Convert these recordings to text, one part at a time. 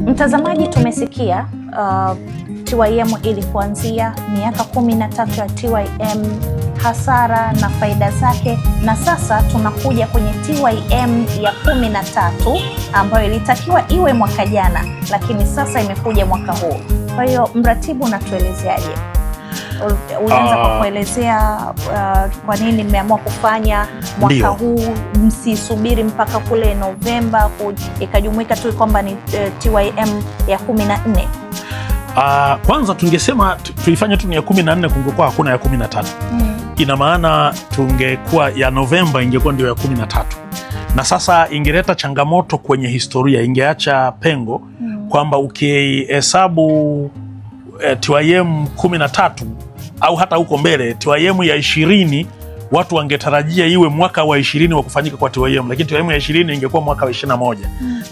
Mtazamaji, tumesikia TYM ilipoanzia, miaka 13 ya TYM, hasara na faida zake, na sasa tunakuja kwenye TYM ya 13 ambayo ilitakiwa iwe mwaka jana, lakini sasa imekuja mwaka huu. Kwa hiyo mratibu, unatuelezeaje? Ulianza kwa kuelezea kwa nini mmeamua kufanya mwaka huu, msisubiri mpaka kule Novemba ikajumuika tu kwamba ni TYM ya 14. Kwanza tungesema tuifanye tu ni ya 14, kungekuwa hakuna ya 13. Ina maana tungekuwa ya Novemba ingekuwa ndio ya 13, na sasa ingeleta changamoto kwenye historia, ingeacha pengo kwamba ukihesabu TYM 13 au hata huko mbele TYM ya 20 watu wangetarajia iwe mwaka wa 20 wa kufanyika kwa TYM, lakini TYM ya 20 ingekuwa mwaka wa 21. Kwa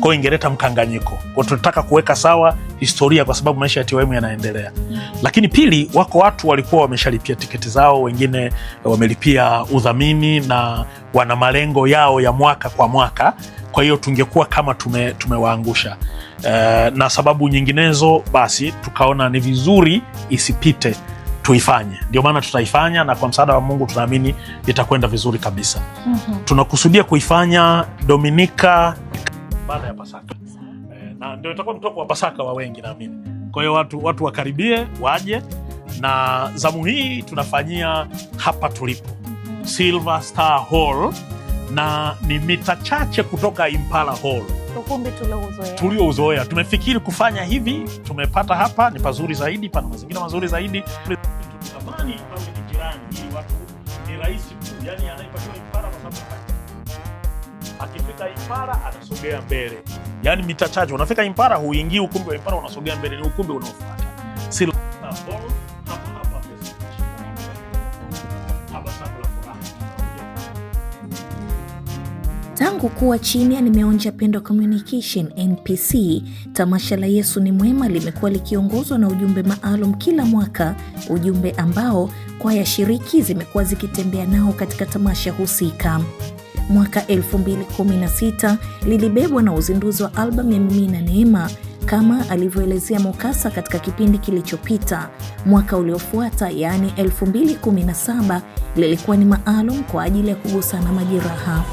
hiyo ingeleta mkanganyiko. Kwa tunataka kuweka sawa historia kwa sababu maisha ya TYM yanaendelea. Lakini pili, wako watu walikuwa wameshalipia tiketi zao, wengine wamelipia udhamini na wana malengo yao ya mwaka kwa mwaka. Kwa hiyo tungekuwa kama tumewaangusha. Na sababu nyinginezo, basi tukaona ni vizuri isipite, tuifanye. Ndio maana tutaifanya, na kwa msaada wa Mungu tunaamini itakwenda vizuri kabisa. Tunakusudia kuifanya Dominika baada ya Pasaka. Na ndio itakuwa mtoko wa Pasaka wa wengi naamini. Kwa hiyo watu wakaribie, waje, na zamu hii tunafanyia hapa tulipo, Silver Star Hall, na ni mita chache kutoka Impala Hall, ukumbi tuliouzoea. Tumefikiri kufanya hivi, tumepata hapa ni pazuri zaidi, pana mazingira mazuri zaidi. Tunatamani au ni jirani, ili watu ni rahisi tu, yani anaipatiwa Impala kwa sababu akifika Impala anasogea mbele, yani mita chache unafika Impala, huingii ukumbi wa Impala, unasogea mbele, ni ukumbi unaofuata Silver Star Hall. Tangu kuwa chini ya Nimeonja Pendo Communication NPC, tamasha la Yesu ni Mwema limekuwa likiongozwa na ujumbe maalum kila mwaka, ujumbe ambao kwaya shiriki zimekuwa zikitembea nao katika tamasha husika. Mwaka 2016 lilibebwa na uzinduzi wa albamu ya Mimina Neema, kama alivyoelezea Mukasa katika kipindi kilichopita. Mwaka uliofuata, yaani 2017, lilikuwa ni maalum kwa ajili ya kugusana majeraha.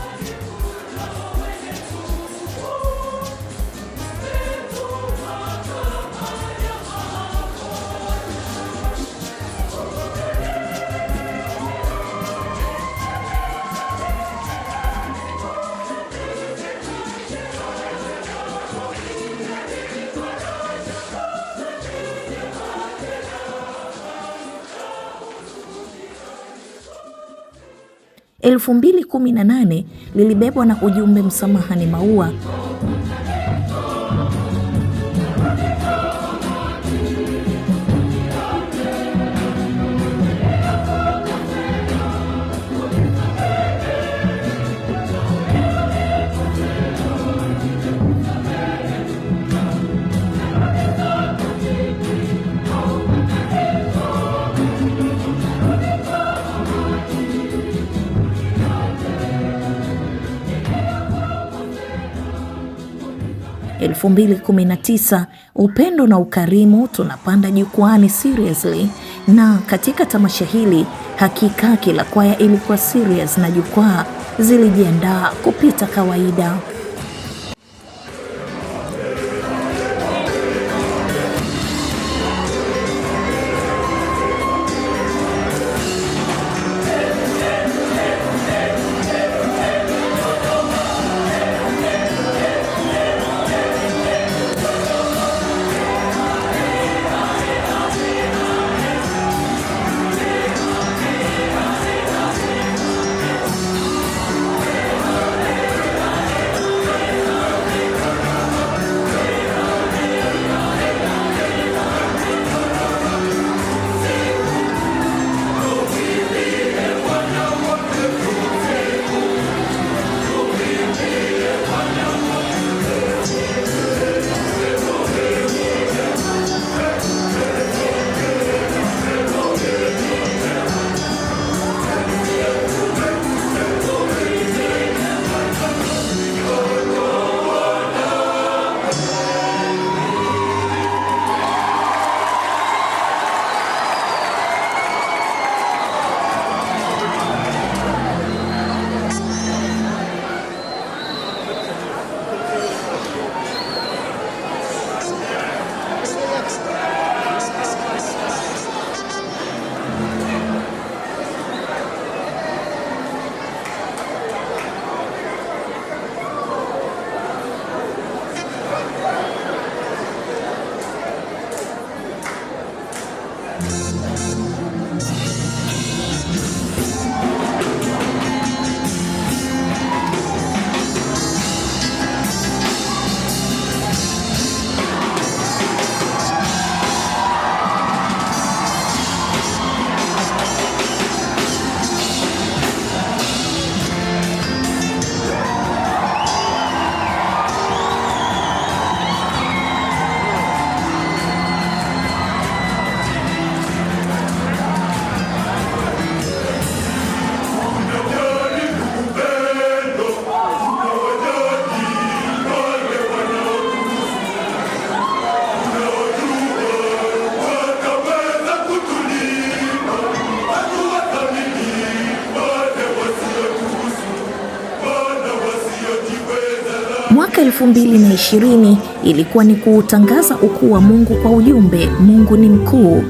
Elfu 2018 lilibebwa na ujumbe msamaha ni maua. 2019 upendo na ukarimu tunapanda jukwani seriously, na katika tamasha hili hakika kila kwaya ilikuwa serious na jukwaa zilijiandaa kupita kawaida. Mwaka 2020 ilikuwa ni kuutangaza ukuu wa Mungu kwa ujumbe Mungu ni mkuu.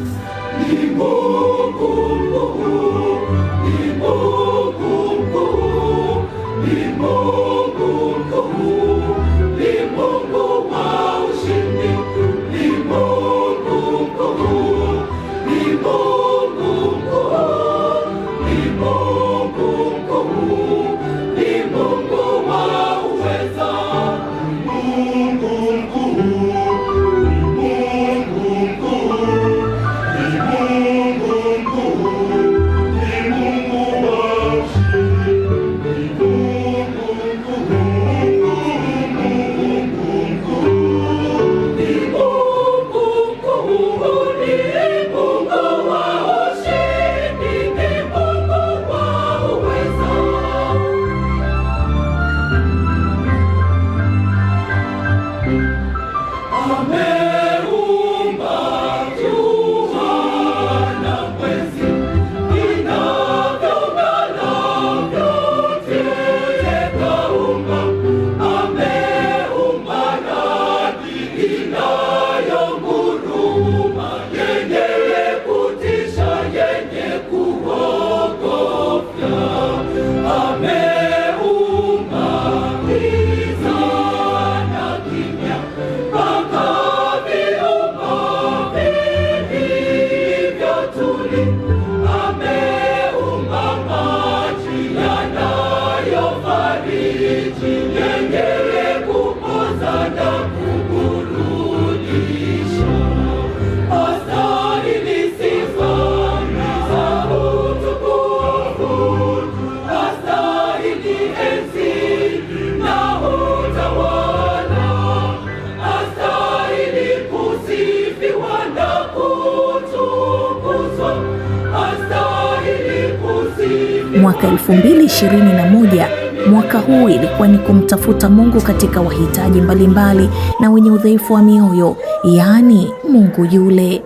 Mwaka 2021, mwaka huu ilikuwa ni kumtafuta Mungu katika wahitaji mbalimbali na wenye udhaifu wa mioyo, yaani Mungu yule.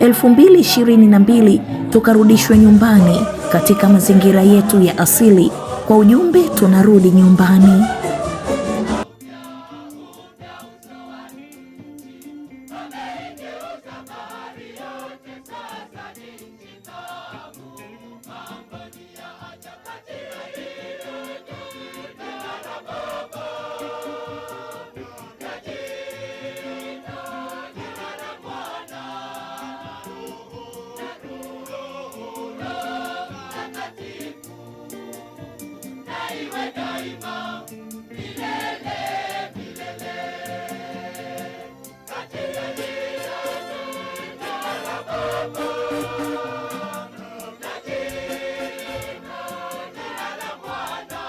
Elfu 2022 tukarudishwe nyumbani katika mazingira yetu ya asili. Kwa ujumbe tunarudi nyumbani. Iwe daima milele milele. Kati ya jina la Baba na jina la Mwana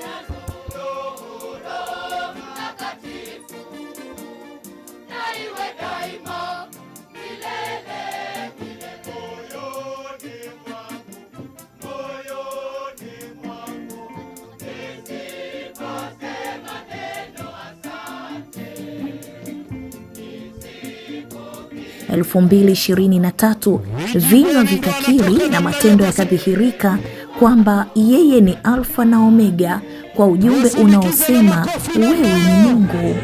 na Roho Mtakatifu, na iwe daima milele milele. Moyoni mwangu nisiposema neno asante, 2023 vinywa vikakiri na matendo yakadhihirika kwamba yeye ni Alfa na Omega, kwa ujumbe unaosema wewe ni Mungu.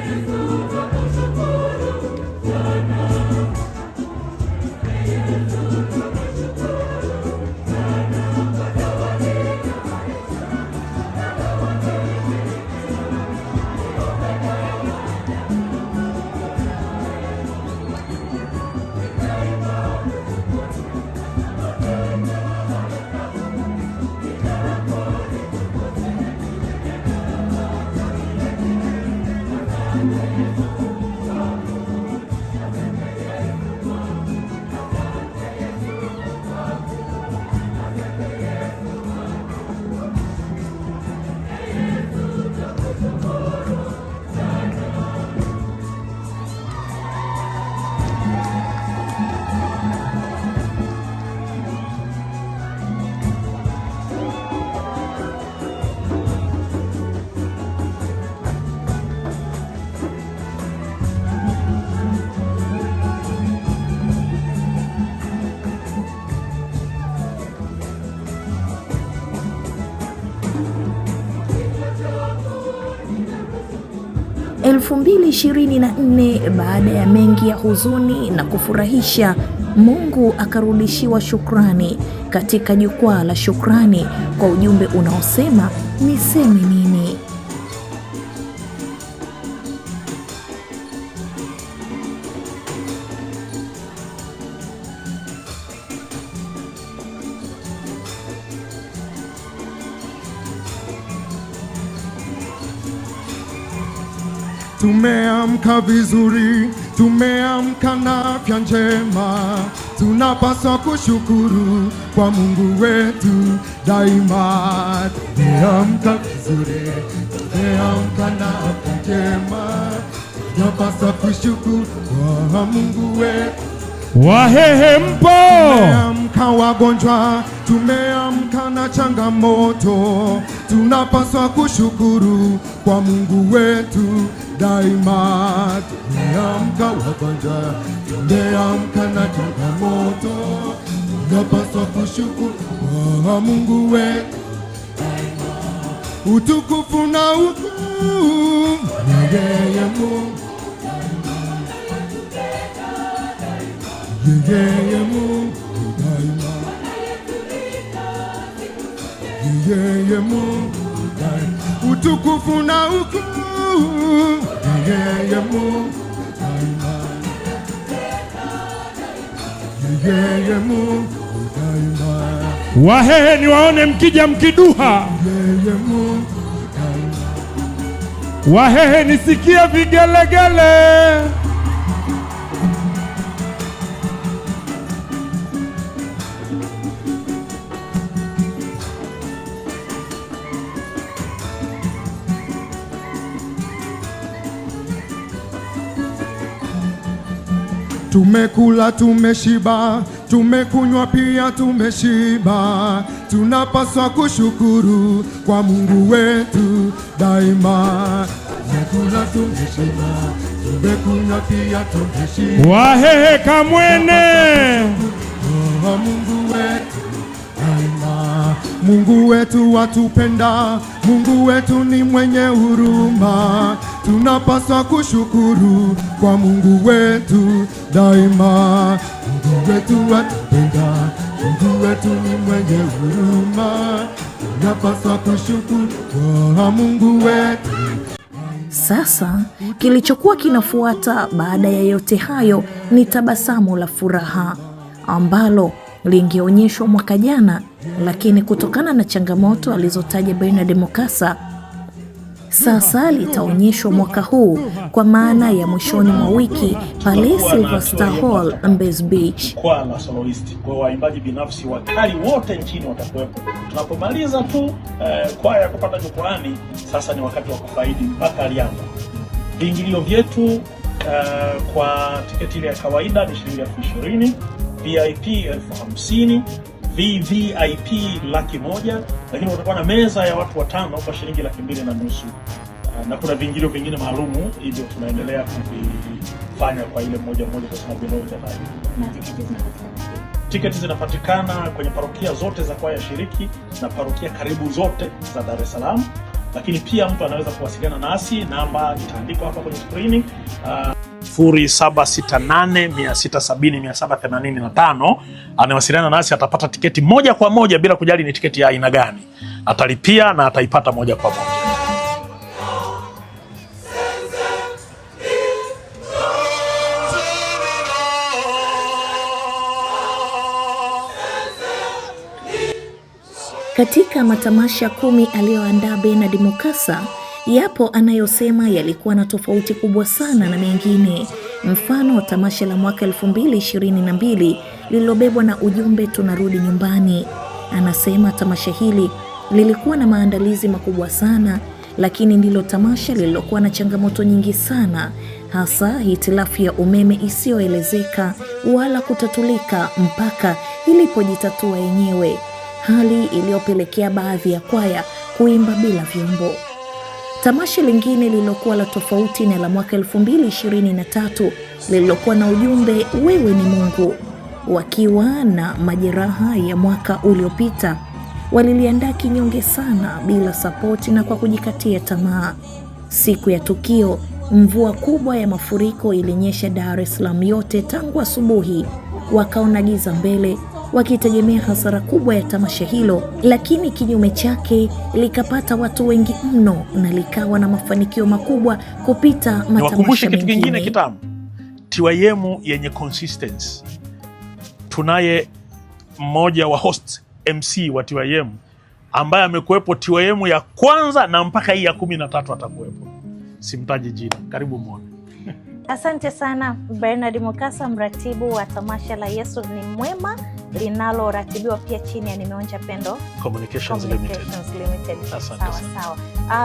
Elfu 2024, baada ya mengi ya huzuni na kufurahisha, Mungu akarudishiwa shukrani katika jukwaa la shukrani kwa ujumbe unaosema niseme nini. Tumeamka vizuri, tumeamka na afya njema, tunapaswa kushukuru kwa Mungu wetu daima. Tumeamka vizuri, tumeamka na afya njema, tunapaswa kushukuru kwa Mungu wetu. Wahehe mpo? Tumeamka wagonjwa, tumeamka na changamoto, tunapaswa kushukuru kwa Mungu wetu daima. Tumeamka wagonjwa, tumeamka na changamoto, tunapaswa kushukuru kwa Mungu wetu daima. Utukufu na ukuu ni yeye Mungu, yeye Mungu daima, yeye Mungu daima. Utukufu na ukuu yeye Mungu daima, yeye Mungu daima. Wahehe niwaone mkija mkiduha. Yeye Mungu daima. Wahehe nisikie vigelegele. Tumekula tumeshiba, tumekunywa pia tumeshiba, tunapaswa kushukuru kwa Mungu wetu daima. Tumekula tumeshiba, tumekunywa pia tumeshiba. Wahehe kamwene kwa Mungu wetu daima. Mungu wetu watupenda, Mungu wetu ni mwenye huruma, tunapaswa kushukuru kwa Mungu wetu daima. Mungu wetu watupenda, Mungu wetu ni mwenye huruma, tunapaswa kushukuru kwa Mungu wetu. Sasa kilichokuwa kinafuata baada ya yote hayo ni tabasamu la furaha ambalo lingeonyeshwa mwaka jana, lakini kutokana na changamoto alizotaja Bernard Mukasa, sasa litaonyeshwa mwaka huu kwa maana ya mwishoni mwa wiki pale Silver Star Hall, Mbezi Beach. Kwa la soloisti, kwa waimbaji binafsi wakali wote nchini watakuwepo. Tunapomaliza tu kwaya kupata jukwaani, sasa ni wakati wa kufaidi mpaka alianza. Viingilio vyetu kwa tiketi ile ya kawaida ni shilingi 20,000, VIP 50,000, VVIP 100,000, lakini utakuwa na meza ya watu 5 kwa shilingi 2,500. Na kuna viingilio vingine maalumu, hivyo tunaendelea kuvifanya kwa ile moja kwa sababu yote hayo. Tiketi zinapatikana kwenye parokia zote za kwaya shiriki na parokia karibu zote za Dar es Salaam, lakini pia mtu anaweza kuwasiliana nasi, namba itaandikwa hapa kwenye screen, 0768670785. Anawasiliana nasi atapata tiketi moja kwa moja bila kujali ni tiketi ya aina gani. Atalipia na ataipata moja kwa moja. Katika matamasha 10 aliyoandaa Bernard Mukasa, yapo anayosema yalikuwa na tofauti kubwa sana na mengine. Mfano, tamasha la mwaka 2022 lililobebwa na ujumbe tunarudi nyumbani. Anasema tamasha hili lilikuwa na maandalizi makubwa sana, lakini ndilo tamasha lililokuwa na changamoto nyingi sana, hasa hitilafu ya umeme isiyoelezeka wala kutatulika mpaka ilipojitatua yenyewe, hali iliyopelekea baadhi ya kwaya kuimba bila vyombo. Tamasha lingine lililokuwa la tofauti na la mwaka 2023 lililokuwa na ujumbe wewe ni Mungu. Wakiwa na majeraha ya mwaka uliopita, waliliandaa kinyonge sana, bila sapoti na kwa kujikatia tamaa. Siku ya tukio, mvua kubwa ya mafuriko ilinyesha Dar es Salaam yote tangu asubuhi. Wakaona giza mbele, wakitegemea hasara kubwa ya tamasha hilo, lakini kinyume chake likapata watu wengi mno na likawa na mafanikio makubwa kupita matamasha kitu kingine mengine. kitamu, TYM yenye consistency. Tunaye mmoja wa host MC wa TYM ambaye amekuwepo TYM ya kwanza na mpaka hii ya 13 atakuwepo. Simtaji jina, karibu muone. Asante sana Bernard Mukasa, mratibu wa tamasha la Yesu ni Mwema linaloratibiwa pia chini ya Nimeonja Pendo Communications Limited. Sawa sawa.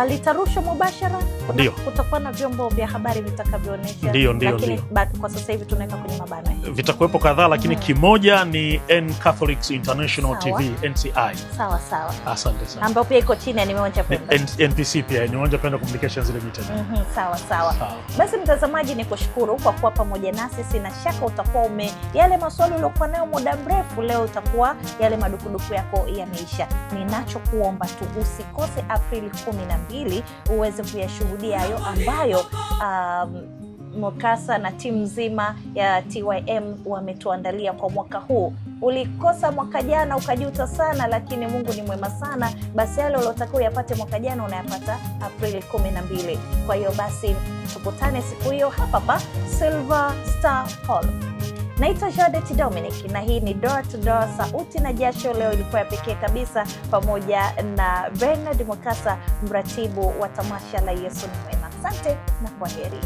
Litarushwa mubashara? Ndio. Kutakuwa na vyombo vya habari vitakavyoonyesha? Ndio. Lakini kwa sasa hivi tunaweka kwenye mabano. Vitakuwepo kadhaa, lakini kimoja ni N Catholics International TV, NCI. Sawa. Asante sana. Ambao pia iko chini ya Nimeonja Pendo. NPC pia, Nimeonja Pendo Communications Limited. Sawa. Basi mtazamaji, ni kushukuru kwa kuwa pamoja nasi. Sina shaka utakuwa yale maswali uliokuwa nayo muda mrefu, leo utakuwa yale madukuduku yako yameisha. Ninachokuomba tu usikose Aprili 12 uweze kuyashuhudia hayo ambayo Mukasa na timu nzima ya TYM wametuandalia kwa mwaka huu. Ulikosa mwaka jana ukajuta sana, lakini Mungu ni mwema sana. Basi yale uliotakiwa yapate mwaka jana unayapata Aprili 12. Kwa hiyo basi tukutane siku hiyo hapa Silver Star Hall. Naitwa Judith Dominic na hii ni Door to Door, sauti na jasho. Leo ilikuwa ya pekee kabisa pamoja na Bernard Mukasa, mratibu wa tamasha la Yesu ni Mwema. Asante na kwaheri.